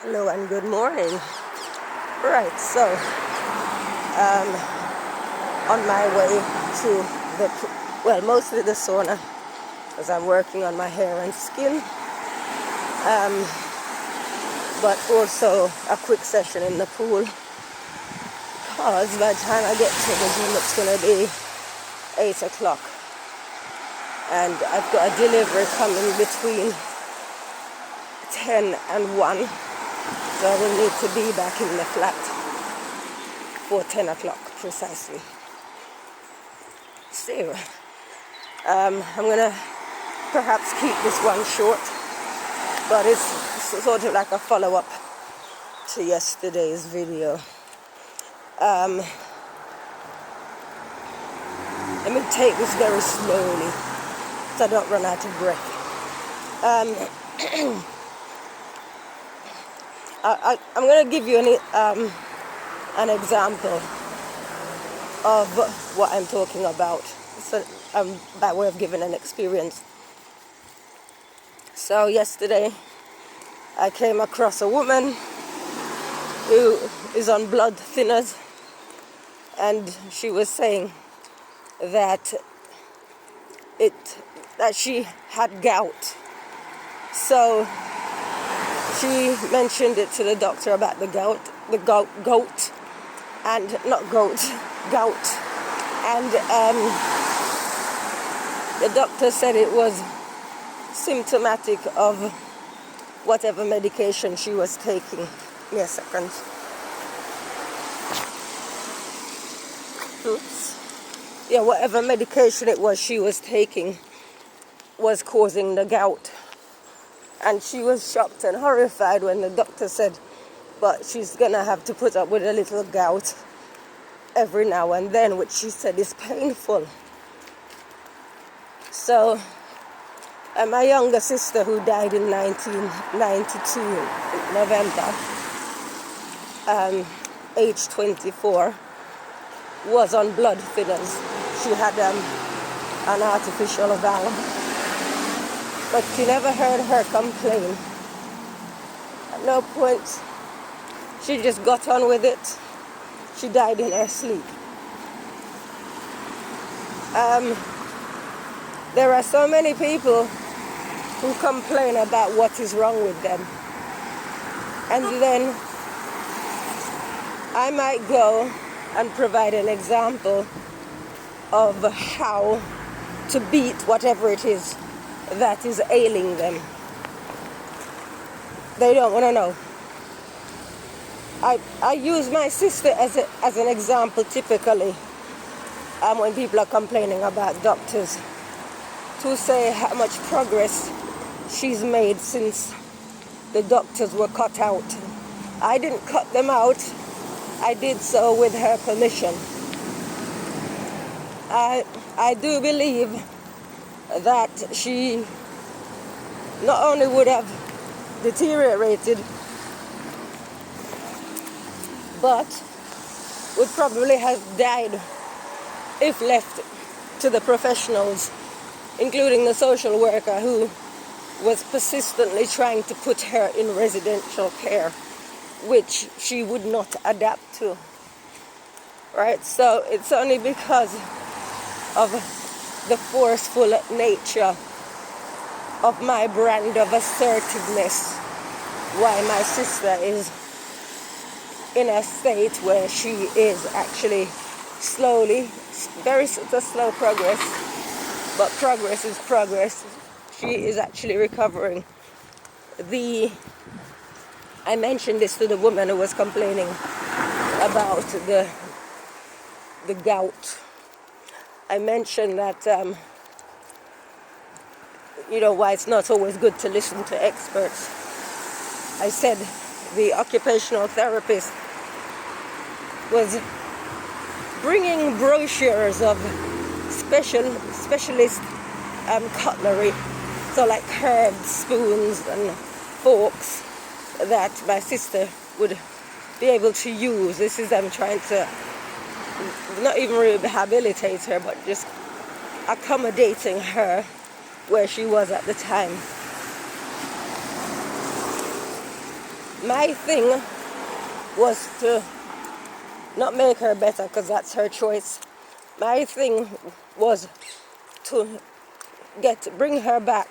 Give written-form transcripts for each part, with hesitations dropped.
Hello and good morning. Right, so um, on my way to mostly the sauna, as I'm working on my hair and skin, but also a quick session in the pool, because by the time I get to the gym it's going to be 8 o'clock, and I've got a delivery coming between 10 and 1, so I will need to be back in the flat for 10 o'clock precisely. So, I'm going to perhaps keep this one short, but it's sort of like a follow-up to yesterday's video. Let me take this very slowly so I don't run out of breath. I'm going to give you an example of what I'm talking about, so by way of giving an experience. So yesterday I came across a woman who is on blood thinners, and she was saying that she had gout. So she mentioned it to the doctor about the gout, and the doctor said it was symptomatic of whatever medication she was taking. Give me a second. Oops. Yeah, whatever medication it was she was taking was causing the gout. And she was shocked and horrified when the doctor said, but she's gonna have to put up with a little gout every now and then, which she said is painful. So, my younger sister, who died in 1992, November, age 24, was on blood thinners. She had an artificial valve, but you never heard her complain. At no point. She just got on with it. She died in her sleep. There are so many people who complain about what is wrong with them. And then I might go and provide an example of how to beat whatever it is that is ailing them. They don't want to know. I use my sister as an example typically when people are complaining about doctors, to say how much progress she's made since the doctors were cut out. I didn't cut them out. I did so with her permission. I do believe that she not only would have deteriorated, but would probably have died if left to the professionals, including the social worker who was persistently trying to put her in residential care, which she would not adapt to. Right? So it's only because of the forceful nature of my brand of assertiveness why my sister is in a state where she is actually slowly, very slow progress, but progress is progress. She is actually recovering. I mentioned this to the woman who was complaining about the gout. I mentioned that why it's not always good to listen to experts. I said the occupational therapist was bringing brochures of specialist cutlery, so like curved spoons and forks that my sister would be able to use. This is them trying to not even rehabilitate her, but just accommodating her where she was at the time. My thing was to not make her better, because that's her choice. My thing was to bring her back,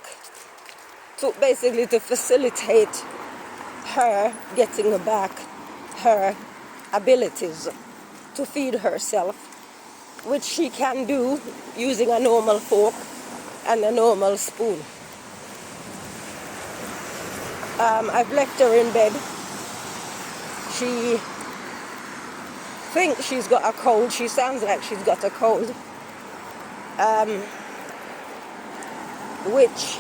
to basically to facilitate her getting back her abilities to feed herself, which she can do using a normal fork and a normal spoon. I've left her in bed. She thinks she's got a cold. She sounds like she's got a cold, which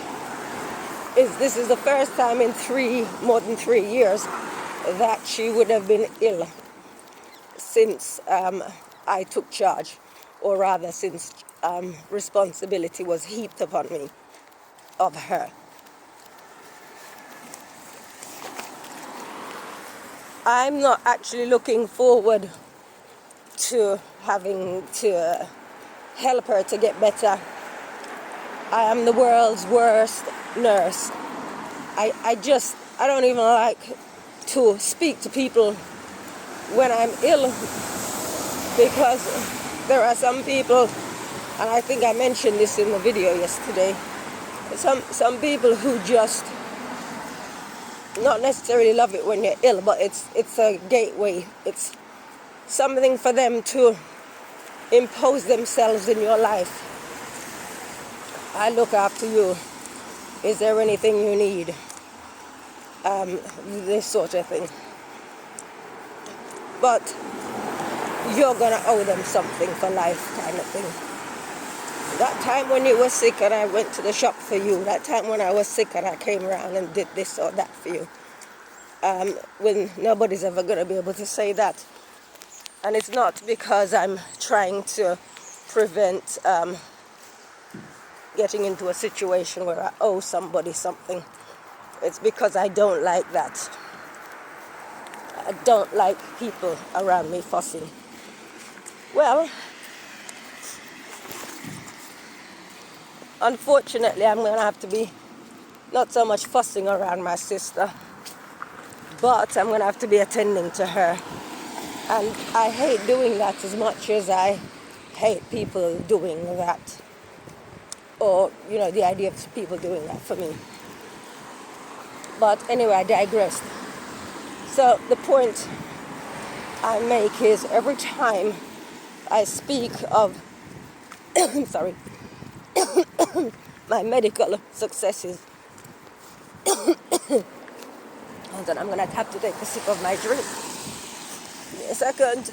this is the first time in more than 3 years that she would have been ill since I took charge, or rather since responsibility was heaped upon me of her. I'm not actually looking forward to having to help her to get better. I am the world's worst nurse. I don't even like to speak to people when I'm ill, because there are some people, and I think I mentioned this in the video yesterday, some people who just not necessarily love it when you're ill, but it's a gateway. It's something for them to impose themselves in your life. I look after you. Is there anything you need? This sort of thing. But you're gonna owe them something for life, kind of thing. That time when you were sick and I went to the shop for you, that time when I was sick and I came around and did this or that for you, when nobody's ever going to be able to say that. And it's not because I'm trying to prevent getting into a situation where I owe somebody something. It's because I don't like that. I don't like people around me fussing. Well, unfortunately, I'm going to have to be not so much fussing around my sister, but I'm going to have to be attending to her. And I hate doing that as much as I hate people doing that. Or, the idea of people doing that for me. But anyway, I digressed. So the point I make is every time I speak of my medical successes, hold on, I'm going to have to take a sip of my drink. Give me a second.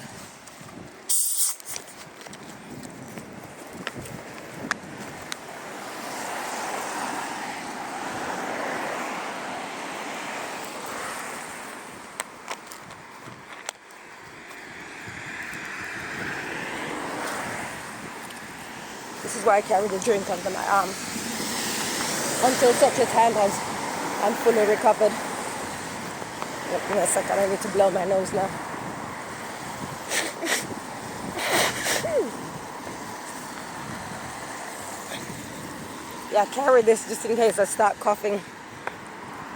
This is why I carry the drink under my arm until such a time as I'm fully recovered. Give me a second, I need to blow my nose now. Yeah, carry this just in case I start coughing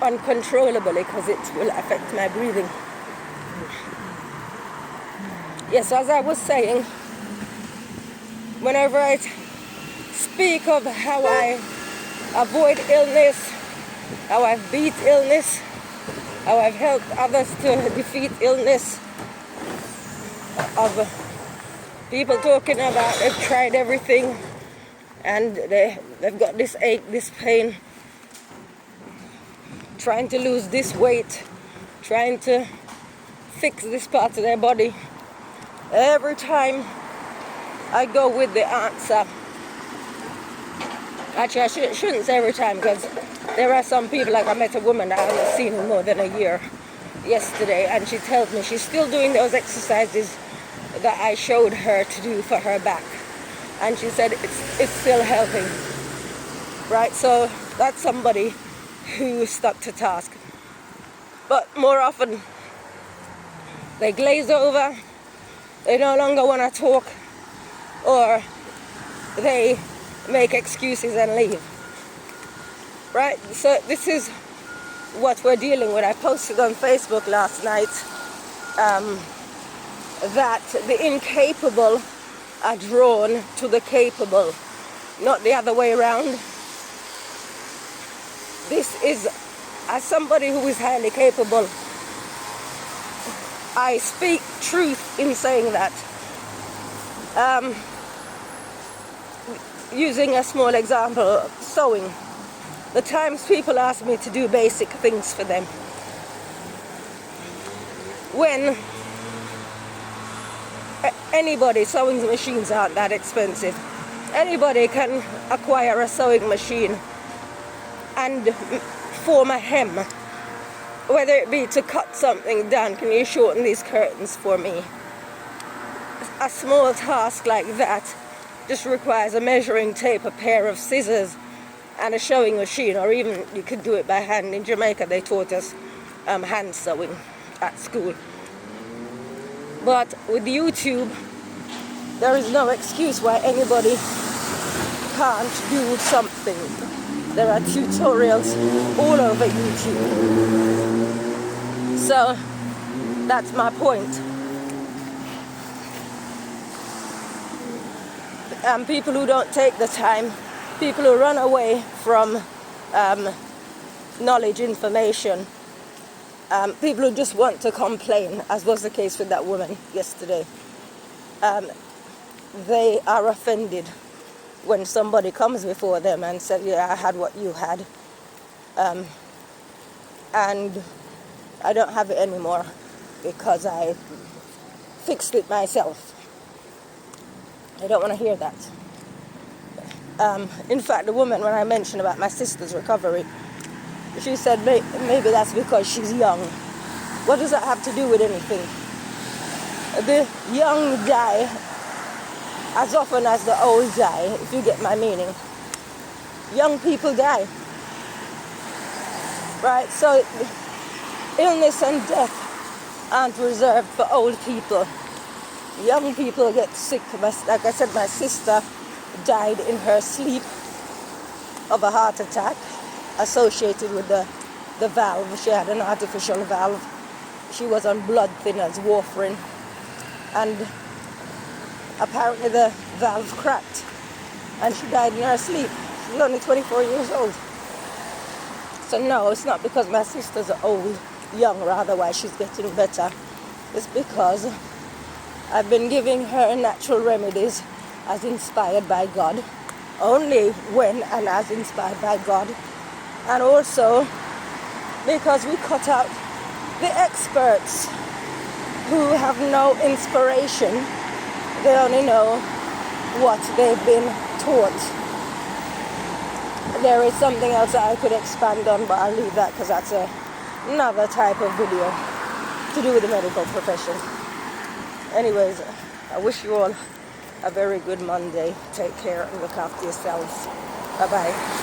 uncontrollably, because it will affect my breathing. Yes, as I was saying, whenever I speak of how I avoid illness, how I've beat illness, how I've helped others to defeat illness, of people talking about they've tried everything and they've got this ache, this pain, trying to lose this weight, trying to fix this part of their body. Every time I go with the answer. Actually, I shouldn't say every time, because there are some people, like I met a woman that I haven't seen in more than a year yesterday, and she tells me she's still doing those exercises that I showed her to do for her back. And she said it's still helping. Right, so that's somebody who stuck to task. But more often, they glaze over, they no longer want to talk, or they make excuses and leave. Right? So this is what we're dealing with. I posted on Facebook last night that the incapable are drawn to the capable, not the other way around. This is, as somebody who is highly capable, I speak truth in saying that. Using a small example, sewing. The times people ask me to do basic things for them, when anybody, sewing machines aren't that expensive. Anybody can acquire a sewing machine and form a hem, whether it be to cut something down. Can you shorten these curtains for me? A small task like that just requires a measuring tape, a pair of scissors, and a sewing machine, or even you could do it by hand. In Jamaica they taught us hand sewing at school. But with YouTube, there is no excuse why anybody can't do something. There are tutorials all over YouTube. So that's my point. People who don't take the time, people who run away from knowledge, information, people who just want to complain, as was the case with that woman yesterday. They are offended when somebody comes before them and says, yeah, I had what you had, and I don't have it anymore because I fixed it myself. I don't want to hear that. In fact, the woman, when I mentioned about my sister's recovery, she said maybe that's because she's young. What does that have to do with anything? The young die as often as the old die, if you get my meaning. Young people die. Right? So illness and death aren't reserved for old people. Young people get sick. Like I said, my sister died in her sleep of a heart attack associated with the valve. She had an artificial valve. She was on blood thinners, warfarin, and apparently the valve cracked and she died in her sleep. She was only 24 years old. So no, it's not because my sister's old, young rather, why she's getting better. It's because I've been giving her natural remedies as inspired by God, only when and as inspired by God, and also because we cut out the experts who have no inspiration. They only know what they've been taught. There is something else that I could expand on, but I'll leave that because that's another type of video to do with the medical profession. Anyways, I wish you all a very good Monday. Take care and look after yourselves. Bye-bye.